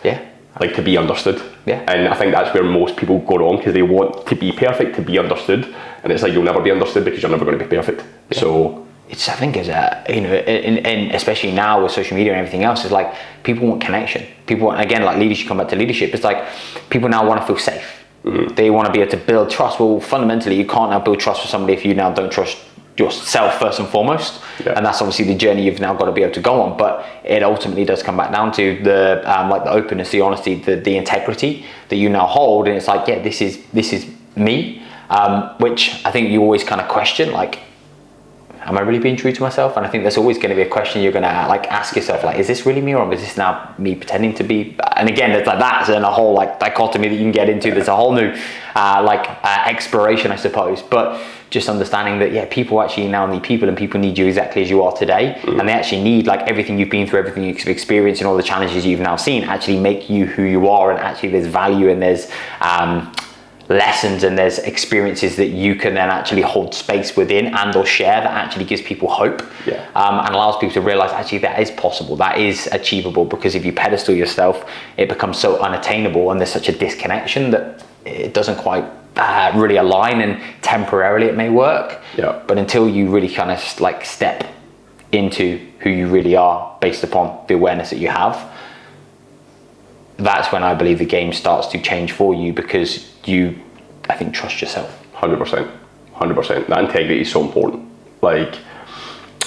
Like, to be understood. And I think that's where most people go wrong, because they want to be perfect, to be understood, and it's like, you'll never be understood because you're never going to be perfect. So it's, I think, is you know, and especially now with social media and everything else, is like, people want connection. People want, again, like leadership, come back to leadership, it's like people now want to feel safe. They want to be able to build trust. Well, fundamentally, you can't now build trust with somebody if you now don't trust yourself first and foremost. And that's obviously the journey you've now got to be able to go on. But it ultimately does come back down to the like the openness, the honesty, the integrity that you now hold. And it's like, yeah, this is me, which I think you always kind of question, like, am I really being true to myself? And I think there's always going to be a question you're going to like ask yourself, like, is this really me, or is this now me pretending to be? And again, it's like that's in a whole like dichotomy that you can get into. There's a whole new exploration, I suppose. But just understanding that, yeah, people actually now need people, and people need you exactly as you are today. And they actually need, like, everything you've been through, everything you've experienced, and all the challenges you've now seen actually make you who you are. And actually there's value, and there's lessons, and there's experiences that you can then actually hold space within and or share, that actually gives people hope, and allows people to realize actually that is possible, that is achievable. Because if you pedestal yourself, it becomes so unattainable, and there's such a disconnection that it doesn't quite really align, and temporarily it may work, but until you really kind of like step into who you really are based upon the awareness that you have, that's when I believe the game starts to change for you, because you, I think, trust yourself. 100%. 100%. That integrity is so important. Like,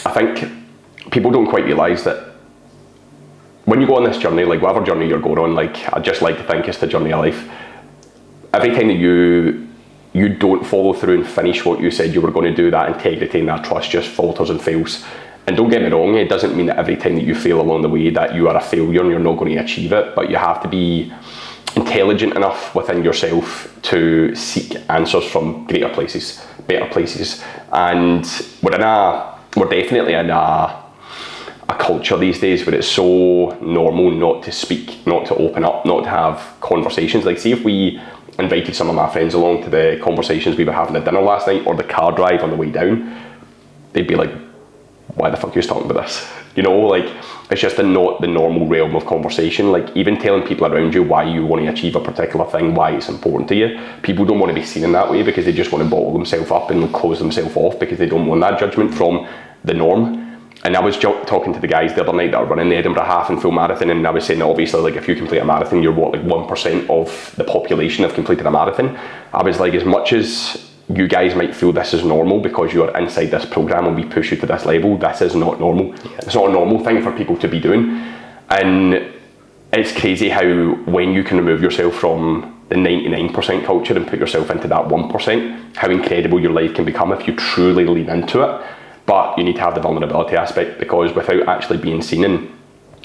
I think people don't quite realise that when you go on this journey, like whatever journey you're going on, like I just like to think it's the journey of life. Every time that you don't follow through and finish what you said you were going to do, that integrity and that trust just falters and fails. And don't get me wrong, it doesn't mean that every time that you fail along the way that you are a failure and you're not going to achieve it, but you have to be intelligent enough within yourself to seek answers from greater places, better places. And we're definitely in a culture these days where it's so normal not to speak, not to open up, not to have conversations. Like, see if we invited some of my friends along to the conversations we were having at dinner last night or the car drive on the way down, they'd be like, why the fuck are you talking about this? You know, like, it's just not the normal realm of conversation. Like, even telling people around you why you want to achieve a particular thing, why it's important to you, people don't want to be seen in that way because they just want to bottle themselves up and close themselves off because they don't want that judgment from the norm. And I was talking to the guys the other night that are running the Edinburgh Half and Full Marathon, and I was saying that obviously, like, if you complete a marathon, you're what, like 1% of the population have completed a marathon. I was like, as much as you guys might feel this is normal because you are inside this program and we push you to this level, this is not normal. Yeah. It's not a normal thing for people to be doing. And it's crazy how when you can remove yourself from the 99% culture and put yourself into that 1%, how incredible your life can become if you truly lean into it. But you need to have the vulnerability aspect, because without actually being seen, and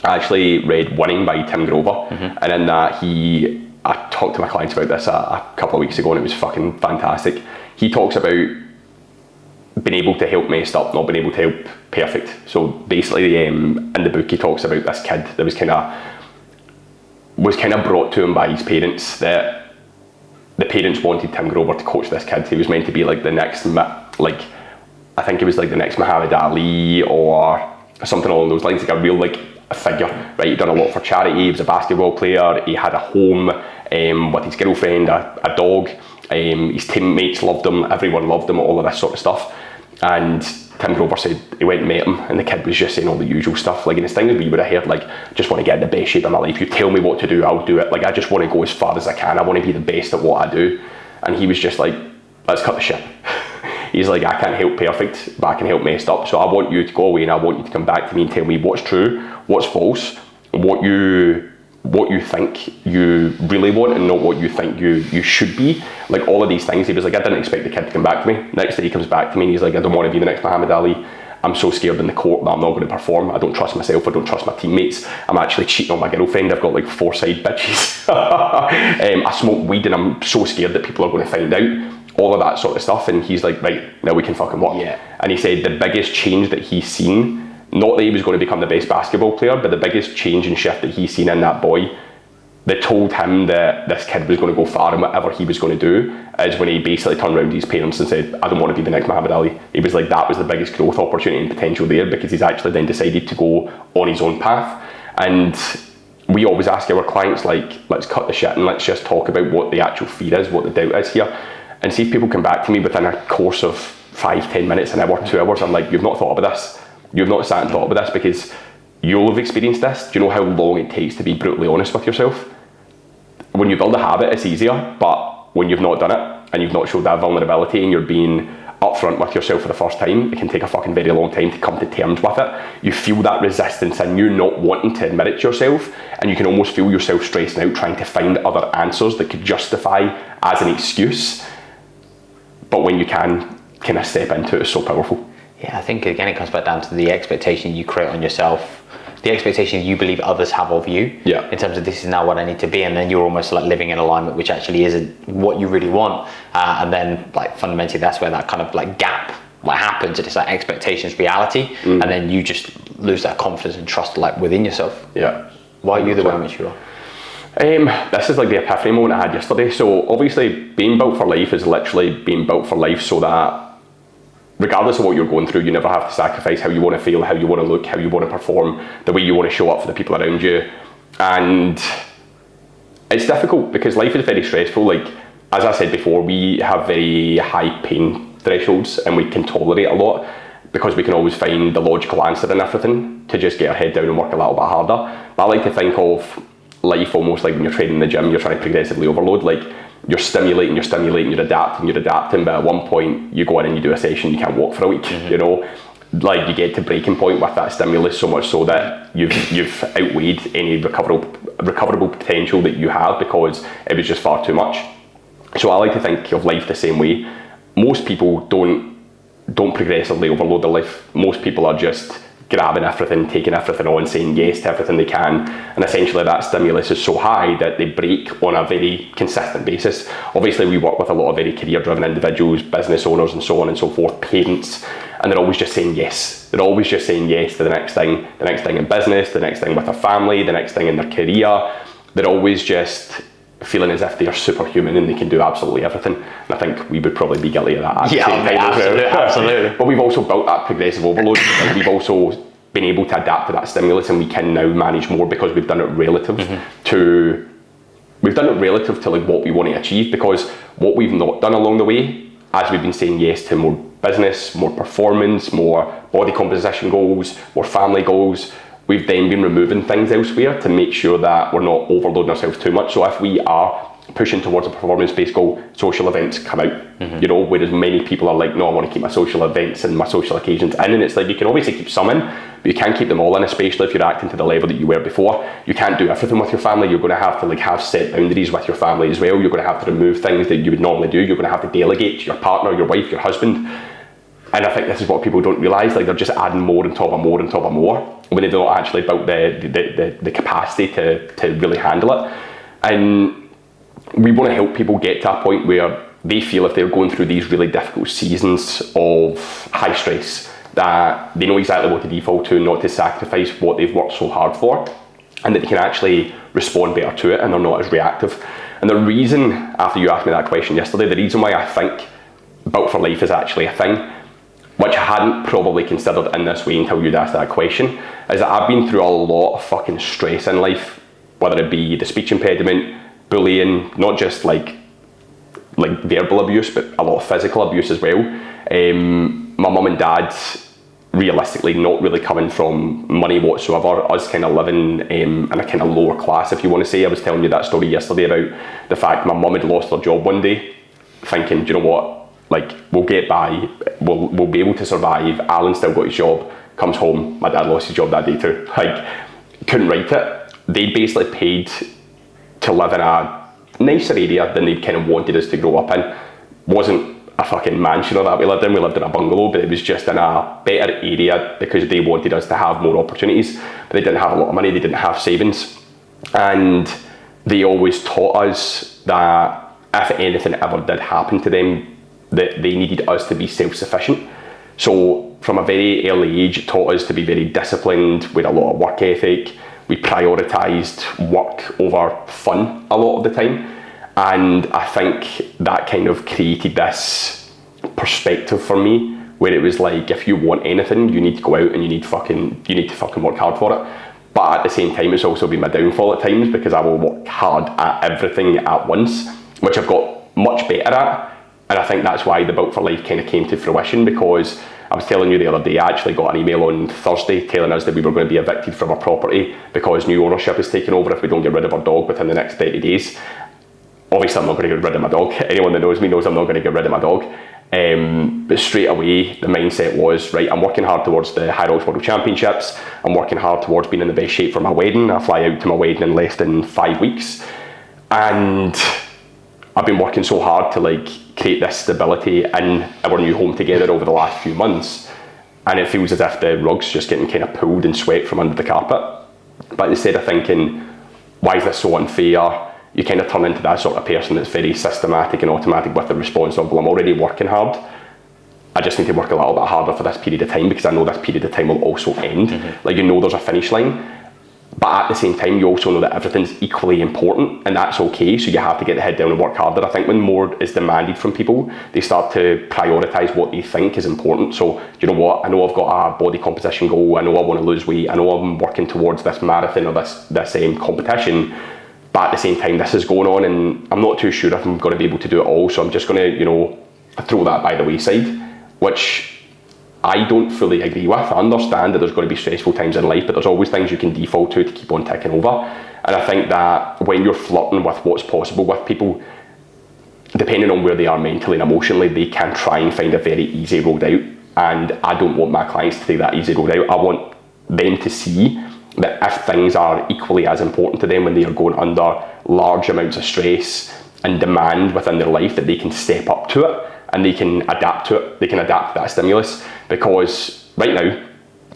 I actually read Winning by Tim Grover, and in that I talked to my clients about this a couple of weeks ago and it was fucking fantastic. He talks about being able to help messed up, not being able to help perfect. So basically, in the book he talks about this kid that was kind of brought to him by his parents, that the parents wanted Tim Grover to coach this kid. He was meant to be like the next, like, I think it was like the next Muhammad Ali or something along those lines, like a real like a figure, right? He'd done a lot for charity, he was a basketball player, he had a home with his girlfriend, a dog, his teammates loved him, everyone loved him, all of this sort of stuff. And Tim Grover said he went and met him and the kid was just saying all the usual stuff. Like, in his thing that we would have heard, like, just want to get in the best shape of my life, you tell me what to do, I'll do it. Like, I just want to go as far as I can, I want to be the best at what I do. And he was just like, let's cut the shit. He's like, I can't help perfect, but I can help messed up. So I want you to go away and I want you to come back to me and tell me what's true, what's false, what you think you really want and not what you think you should be. Like, all of these things. He was like, I didn't expect the kid to come back to me. Next day he comes back to me and he's like, I don't want to be the next Muhammad Ali. I'm so scared in the court that I'm not going to perform. I don't trust myself, I don't trust my teammates. I'm actually cheating on my girlfriend. I've got like 4 side bitches. I smoke weed and I'm so scared that people are going to find out. All of that sort of stuff. And he's like, right, now we can fucking work. Yeah. And he said the biggest change that he's seen, not that he was going to become the best basketball player, but the biggest change and shift that he's seen in that boy that told him that this kid was going to go far in whatever he was going to do, is when he basically turned around to his parents and said, I don't want to be the next Muhammad Ali. He was like, that was the biggest growth opportunity and potential there, because he's actually then decided to go on his own path. And we always ask our clients, like, let's cut the shit and let's just talk about what the actual fear is, what the doubt is here. And see if people come back to me within a course of 5-10 minutes, an hour, 2 hours, I'm like, you've not thought about this. You've not sat and thought about this, because you'll have experienced this. Do you know how long it takes to be brutally honest with yourself? When you build a habit, it's easier, but when you've not done it and you've not showed that vulnerability and you're being upfront with yourself for the first time, it can take a fucking very long time to come to terms with it. You feel that resistance and you not wanting to admit it to yourself, and you can almost feel yourself stressing out trying to find other answers that could justify as an excuse. But when you can kind of step into it, it's so powerful. Yeah, I think again it comes back down to the expectation you create on yourself, the expectation you believe others have of you. Yeah. In terms of, this is now what I need to be, and then you're almost like living in alignment, which actually isn't what you really want. And then, like, fundamentally, that's where that kind of like gap like happens. It's like expectations, reality, and then you just lose that confidence and trust like within yourself. Yeah. Why are you the way in which you are? This is like the epiphany moment I had yesterday. So obviously, being built for life is literally being built for life, so that regardless of what you're going through, you never have to sacrifice how you want to feel, how you want to look, how you want to perform, the way you want to show up for the people around you. And it's difficult because life is very stressful. Like, as I said before, we have very high pain thresholds and we can tolerate a lot because we can always find the logical answer in everything to just get our head down and work a little bit harder. But I like to think of life almost like when you're training in the gym, you're trying to progressively overload. Like, you're stimulating, you're adapting, but at one point you go in and you do a session, you can't walk for a week, you know? Like, you get to breaking point with that stimulus so much so that you've outweighed any recoverable potential that you have, because it was just far too much. So I like to think of life the same way. Most people don't progressively overload their life. Most people are just grabbing everything, taking everything on, saying yes to everything they can, and essentially that stimulus is so high that they break on a very consistent basis. Obviously we work with a lot of very career-driven individuals, business owners and so on and so forth, parents, and they're always just saying yes. They're always just saying yes to the next thing in business, the next thing with their family, the next thing in their career. They're always just feeling as if they are superhuman and they can do absolutely everything. And I think we would probably be guilty of that at the same time. Absolutely. But we've also built that progressive overload. Like, we've also been able to adapt to that stimulus, and we can now manage more because we've done it relative to like what we want to achieve. Because what we've not done along the way, as we've been saying yes to more business, more performance, more body composition goals, more family goals, we've then been removing things elsewhere to make sure that we're not overloading ourselves too much. So if we are pushing towards a performance-based goal, social events come out, you know, whereas many people are like, no, I want to keep my social events and my social occasions in, and it's like, you can obviously keep some in, but you can't keep them all in, especially if you're acting to the level that you were before. You can't do everything with your family. You're going to have to like have set boundaries with your family as well. You're going to have to remove things that you would normally do. You're going to have to delegate to your partner, your wife, your husband. And I think this is what people don't realise, like they're just adding more on top of more on top of more, when they've not actually built the capacity to really handle it. And we want to help people get to a point where they feel, if they're going through these really difficult seasons of high stress, that they know exactly what to default to, not to sacrifice what they've worked so hard for, and that they can actually respond better to it and they're not as reactive. And the reason, after you asked me that question yesterday, the reason why I think Built for Life is actually a thing, which I hadn't probably considered in this way until you'd asked that question, is that I've been through a lot of fucking stress in life, whether it be the speech impediment, bullying, not just like verbal abuse, but a lot of physical abuse as well. My mum and dad, realistically, not really coming from money whatsoever, us kind of living in a kind of lower class, if you want to say. I was telling you that story yesterday about the fact my mum had lost her job one day, thinking, do you know what, like, we'll get by, we'll be able to survive. Alan still got his job, comes home, my dad lost his job that day too. Like, couldn't write it. They basically paid to live in a nicer area than they kind of wanted us to grow up in. Wasn't a fucking mansion or that we lived in a bungalow, but it was just in a better area because they wanted us to have more opportunities. But they didn't have a lot of money, they didn't have savings. And they always taught us that if anything ever did happen to them, that they needed us to be self-sufficient. So from a very early age, it taught us to be very disciplined, with a lot of work ethic. We prioritised work over fun a lot of the time. And I think that kind of created this perspective for me, where it was like, if you want anything, you need to go out and you need to fucking work hard for it. But at the same time, it's also been my downfall at times, because I will work hard at everything at once, which I've got much better at. And I think that's why the Built for Life kind of came to fruition, because I was telling you the other day, I actually got an email on Thursday telling us that we were going to be evicted from our property because new ownership is taking over if we don't get rid of our dog within the next 30 days. Obviously, I'm not going to get rid of my dog. Anyone that knows me knows I'm not going to get rid of my dog. But straight away, the mindset was, right, I'm working hard towards the High Rocks World Championships. I'm working hard towards being in the best shape for my wedding. I fly out to my wedding in less than 5 weeks. And I've been working so hard to like create this stability in our new home together over the last few months, and it feels as if the rug's just getting kind of pulled and swept from under the carpet. But instead of thinking, why is this so unfair, you kind of turn into that sort of person that's very systematic and automatic with the response of, well, I'm already working hard, I just need to work a little bit harder for this period of time, because I know this period of time will also end. Like, you know there's a finish line, but at the same time, you also know that everything's equally important, and that's okay, so you have to get the head down and work harder. I think when more is demanded from people, they start to prioritise what they think is important. So, you know what, I know I've got a body composition goal, I know I want to lose weight, I know I'm working towards this marathon or this competition, but at the same time, this is going on, and I'm not too sure if I'm going to be able to do it all, so I'm just going to, you know, throw that by the wayside, which I don't fully agree with. I understand that there's going to be stressful times in life, but there's always things you can default to keep on ticking over. And I think that when you're flirting with what's possible with people, depending on where they are mentally and emotionally, they can try and find a very easy road out. And I don't want my clients to take that easy road out. I want them to see that if things are equally as important to them when they are going under large amounts of stress and demand within their life, that they can step up to it and they can adapt to it. They can adapt to that stimulus. Because right now,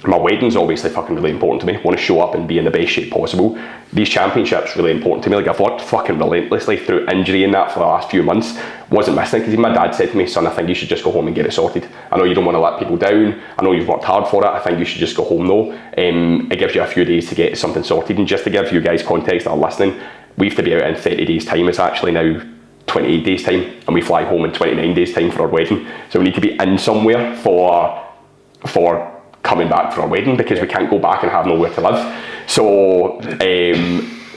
my wedding's obviously fucking really important to me. I want to show up and be in the best shape possible. These championships really important to me. Like, I've worked fucking relentlessly through injury and that for the last few months. Wasn't missing it, because my dad said to me, son, I think you should just go home and get it sorted. I know you don't want to let people down. I know you've worked hard for it. I think you should just go home though. It gives you a few days to get something sorted. And just to give you guys context that are listening, we have to be out in 30 days time. It's actually now 28 days time, and we fly home in 29 days time for our wedding. So we need to be in somewhere for coming back for our wedding, because we can't go back and have nowhere to live. So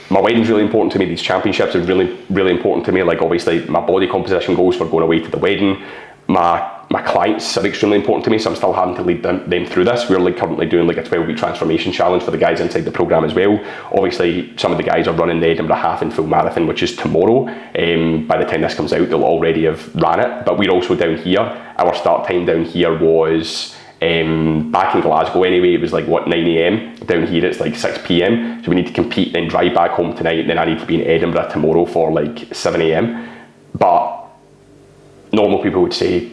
my wedding's really important to me. These championships are really, really important to me. Like, obviously my body composition goals for going away to the wedding. My clients are extremely important to me, so I'm still having to lead them through this. We're currently doing a 12-week transformation challenge for the guys inside the program as well. Obviously, some of the guys are running the Edinburgh Half and Full Marathon, which is tomorrow. By the time this comes out, they'll already have ran it. But we're also down here. Our start time down here was back in Glasgow anyway, it was 9 a.m. Down here it's 6 p.m. So we need to compete, then drive back home tonight, and then I need to be in Edinburgh tomorrow for 7 a.m. But normal people would say,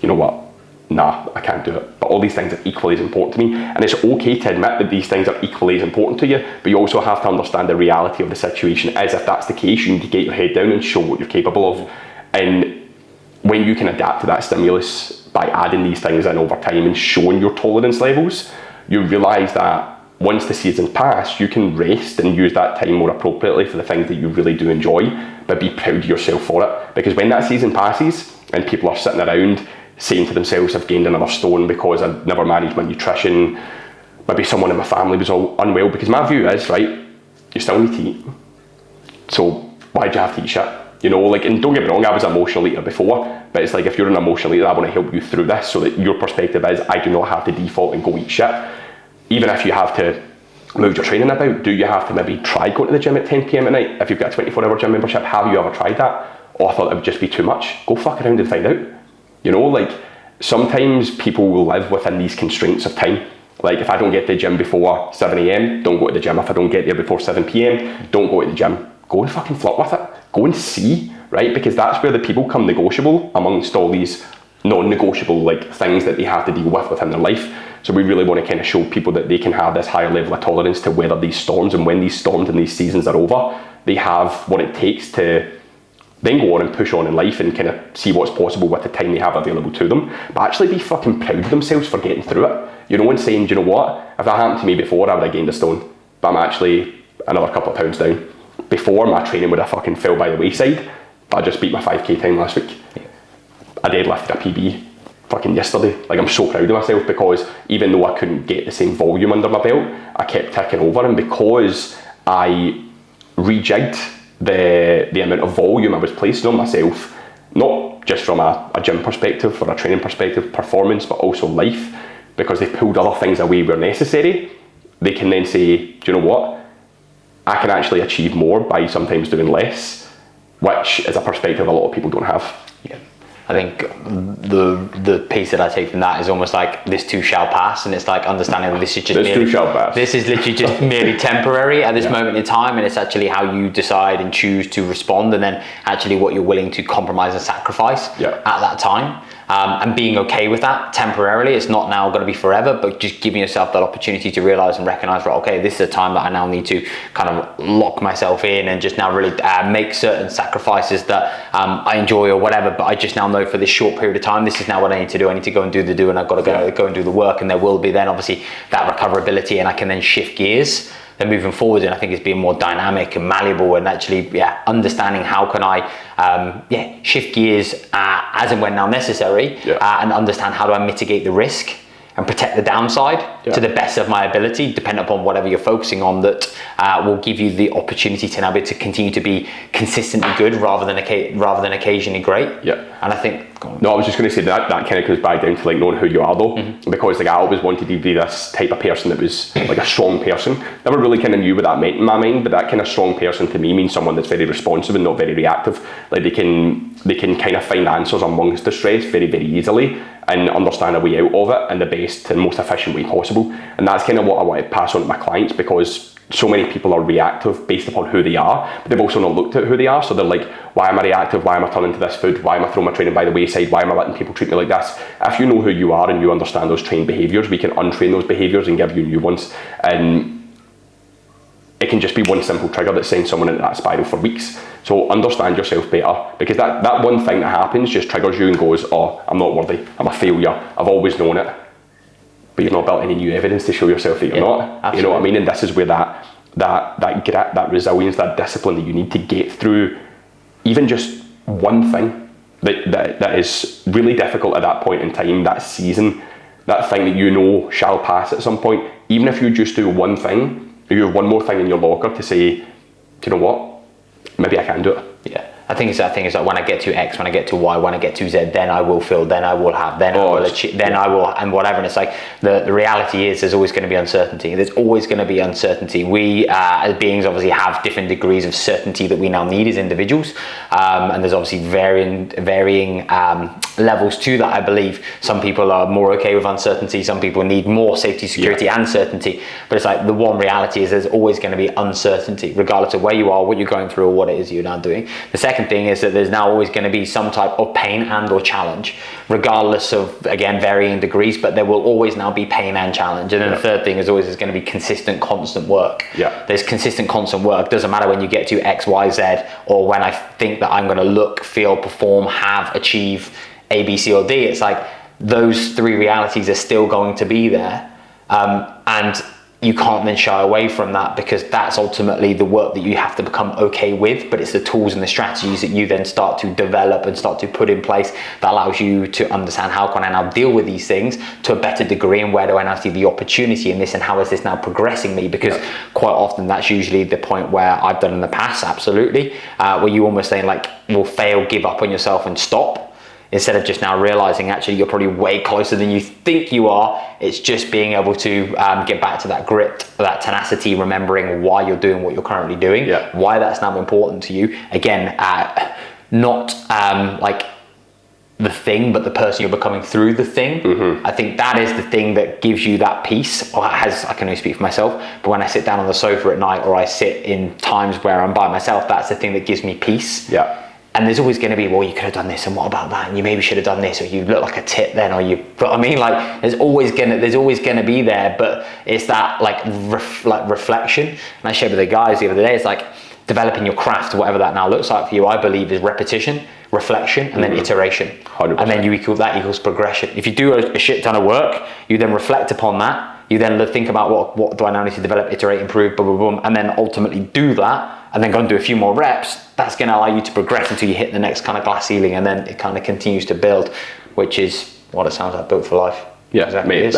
you know what, nah, I can't do it. But all these things are equally as important to me, and it's okay to admit that these things are equally as important to you, but you also have to understand the reality of the situation. As if that's the case, you need to get your head down and show what you're capable of. And when you can adapt to that stimulus by adding these things in over time and showing your tolerance levels, you realise that once the season's passed, you can rest and use that time more appropriately for the things that you really do enjoy, but be proud of yourself for it. Because when that season passes and people are sitting around saying to themselves, I've gained another stone because I've never managed my nutrition, maybe someone in my family was all unwell, because my view is, right, you still need to eat. So why do you have to eat shit? You know, and don't get me wrong, I was an emotional eater before, but it's if you're an emotional eater, I want to help you through this so that your perspective is, I do not have to default and go eat shit. Even if you have to move your training about, do you have to maybe try going to the gym at 10 p.m. at night? If you've got a 24-hour gym membership, have you ever tried that? Or I thought it would just be too much. Go fuck around and find out. You know, sometimes people will live within these constraints of time. If I don't get to the gym before 7 a.m, don't go to the gym. If I don't get there before 7 p.m, don't go to the gym. Go and fucking flirt with it. Go and see, right? Because that's where the people come negotiable amongst all these non-negotiable things that they have to deal with within their life. So we really want to kind of show people that they can have this higher level of tolerance to weather these storms, and when these storms and these seasons are over, they have what it takes to then go on and push on in life and kind of see what's possible with the time they have available to them, but actually be fucking proud of themselves for getting through it. You know, and saying, do you know what, if that happened to me before, I would have gained a stone, but I'm actually another couple of pounds down. Before, my training would have fucking fell by the wayside, but I just beat my 5k time last week. I deadlifted a PB fucking yesterday. I'm so proud of myself, because even though I couldn't get the same volume under my belt, I kept ticking over, and because I rejigged the amount of volume I was placing on myself, not just from a gym perspective or a training perspective, performance, but also life, because they pulled other things away where necessary, they can then say, do you know what, I can actually achieve more by sometimes doing less, which is a perspective a lot of people don't have. Yeah. I think the piece that I take from that is almost this too shall pass, and it's understanding that this is just this is literally just merely temporary at this moment in time, and it's actually how you decide and choose to respond, and then actually what you're willing to compromise and sacrifice at that time. And being okay with that temporarily. It's not now going to be forever, but just giving yourself that opportunity to realize and recognize, right, okay, this is a time that I now need to kind of lock myself in and just now really make certain sacrifices that I enjoy or whatever, but I just now know for this short period of time, this is now what I need to do. I need to go and do the do, and I've got to go and do the work, and there will be then obviously that recoverability, and I can then shift gears. Then moving forward, and I think it's being more dynamic and malleable, and actually understanding how can I shift gears as and when now necessary, and understand how do I mitigate the risk and protect the downside to the best of my ability, depending upon whatever you're focusing on, that will give you the opportunity to now be able to continue to be consistently good rather than occasionally great. And I think No, I was just going to say that kind of comes back down to like knowing who you are though, because like I always wanted to be this type of person that was like a strong person. Never really kind of knew what that meant in my mind, but that kind of strong person to me means someone that's very responsive and not very reactive. Like they can kind of find answers amongst the stress very, very easily and understand a way out of it in the best and most efficient way possible. And that's kind of what I want to pass on to my clients, because so many people are reactive based upon who they are, but they've also not looked at who they are. So they're like, why am I reactive? Why am I turning to this food? Why am I throwing my training by the wayside? Why am I letting people treat me like this? If you know who you are and you understand those trained behaviours, we can untrain those behaviours and give you new ones. And it can just be one simple trigger that sends someone into that spiral for weeks. So understand yourself better, because that one thing that happens just triggers you and goes, oh, I'm not worthy, I'm a failure, I've always known it. But you've not built any new evidence to show yourself that you're not. Absolutely. You know what I mean? And this is where that grit, that resilience, that discipline that you need to get through even just one thing that is really difficult at that point in time, that season, that thing that you know shall pass at some point. Even if you just do one thing, you have one more thing in your locker to say, do you know what? Maybe I can do it. Yeah. I think it's that thing is like when I get to X, when I get to Y, when I get to Z, then I will feel, then I will have, then I will achieve, then I will, and whatever. And it's like the reality is there's always going to be uncertainty. There's always going to be uncertainty. We as beings obviously have different degrees of certainty that we now need as individuals, and there's obviously varying levels to that. I believe some people are more okay with uncertainty. Some people need more safety, security, and certainty. But it's like the one reality is there's always going to be uncertainty, regardless of where you are, what you're going through, or what it is you're now doing. The second thing is that there's now always going to be some type of pain and or challenge, regardless of, again, varying degrees, but there will always now be pain and challenge. And then the third thing is always there's going to be consistent, constant work. There's consistent, constant work. Doesn't matter when you get to X, Y, Z, or when I think that I'm going to look, feel, perform, have, achieve A, B, C, or D. It's like those three realities are still going to be there. And you can't then shy away from that, because that's ultimately the work that you have to become okay with, but it's the tools and the strategies that you then start to develop and start to put in place that allows you to understand how can I now deal with these things to a better degree, and where do I now see the opportunity in this, and how is this now progressing me? Because quite often that's usually the point where I've done in the past, absolutely, where you almost saying like, will fail, give up on yourself and stop. Instead of just now realizing actually you're probably way closer than you think you are. It's just being able to get back to that grit, that tenacity, remembering why you're doing what you're currently doing, why that's now important to you. Again, not like the thing, but the person you're becoming through the thing. I think that is the thing that gives you that peace, or I can only speak for myself, but when I sit down on the sofa at night, or I sit in times where I'm by myself, that's the thing that gives me peace. And there's always going to be, well, you could have done this, and what about that? And you maybe should have done this, or you look like a tit then, or you. But I mean, like, there's always going to be there. But it's that like reflection. And I shared with the guys the other day. It's like developing your craft, whatever that now looks like for you. I believe is repetition, reflection, and then iteration. 100%. And then that equals progression. If you do a shit ton of work, you then reflect upon that. You then think about what do I now need to develop, iterate, improve, boom, boom, boom, and then ultimately do that. And then go and do a few more reps. That's going to allow you to progress until you hit the next kind of glass ceiling, and then it kind of continues to build, which is what it sounds like, built for life. Yeah, exactly,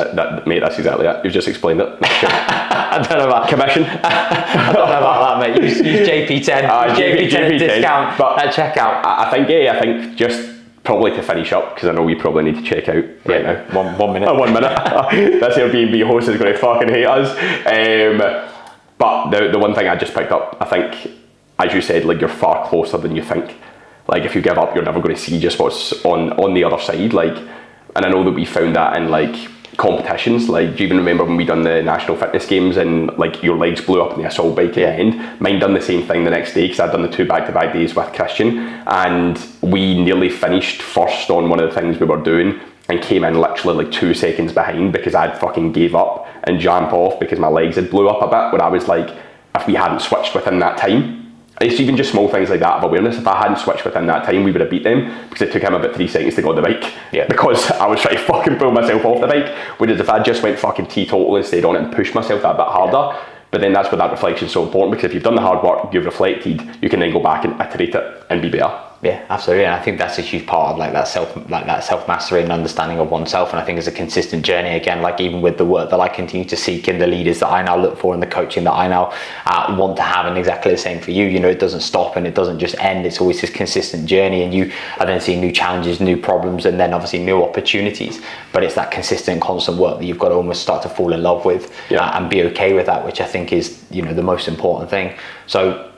mate, that's exactly it. You've just explained it. I don't know about commission. I don't know about that, mate. Use JP10. JP10 discount at checkout. I think just probably to finish up, because I know we probably need to check out right now. One minute. 1 minute. This Airbnb host is going to fucking hate us. But the one thing I just picked up, I think, as you said, like, you're far closer than you think. Like, if you give up, you're never going to see just what's on the other side. Like, and I know that we found that in like competitions. Like, do you even remember when we done the National Fitness Games and like your legs blew up in the assault bike at the end? Mine done the same thing the next day, because I'd done the 2 back-to-back days with Christian, and we nearly finished first on one of the things we were doing, and came in literally like 2 seconds behind, because I'd fucking gave up and jumped off because my legs had blew up a bit, where I was like, if we hadn't switched within that time, it's even just small things like that of awareness. If I hadn't switched within that time, we would have beat them, because it took him about 3 seconds to go on the bike. Because I was trying to fucking pull myself off the bike. Whereas if I just went fucking teetotal and stayed on it and pushed myself that bit harder, but then that's where that reflection is so important, because if you've done the hard work, you've reflected, you can then go back and iterate it and be better. Yeah, absolutely. And I think that's a huge part of that self mastery and understanding of oneself. And I think it's a consistent journey. Again, like even with the work that I continue to seek in the leaders that I now look for and the coaching that I now want to have, and exactly the same for you. It doesn't stop and it doesn't just end. It's always this consistent journey, and you are then seeing new challenges, new problems, and then obviously new opportunities. But it's that consistent, constant work that you've got to almost start to fall in love with and be okay with that, which I think is the most important thing. So,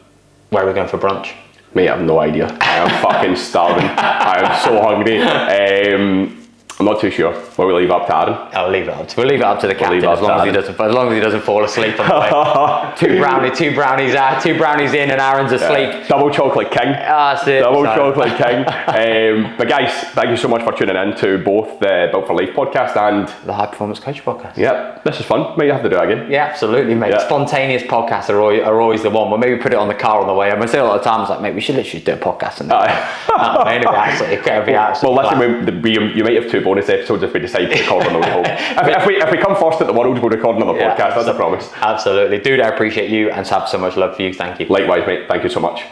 where are we going for brunch? Mate, I have no idea. I am fucking starving. I am so hungry. I'm not too sure. Will we leave it up to Aaron? We'll leave it up to the captain, as long as he doesn't fall asleep on the way. two brownies in, and Aaron's asleep. Double chocolate king. That's it. Chocolate king. But guys, thank you so much for tuning in to both the Built for Life podcast and the High Performance Coach podcast. Yeah, this is fun. Might have to do it again. Yeah, absolutely, mate. Yeah. Spontaneous podcasts are always the one. We'll maybe put it on the car on the way. I'm gonna say a lot of times, like, mate, we should literally do a podcast. And it'd be absolutely. Well, listen, you might have 2 bonus episodes if we decide to record on the way home. If we come first at the world, we'll record another podcast. That's a promise. Absolutely, dude. I appreciate you and have so much love for you. Thank you. Likewise, mate. Thank you so much.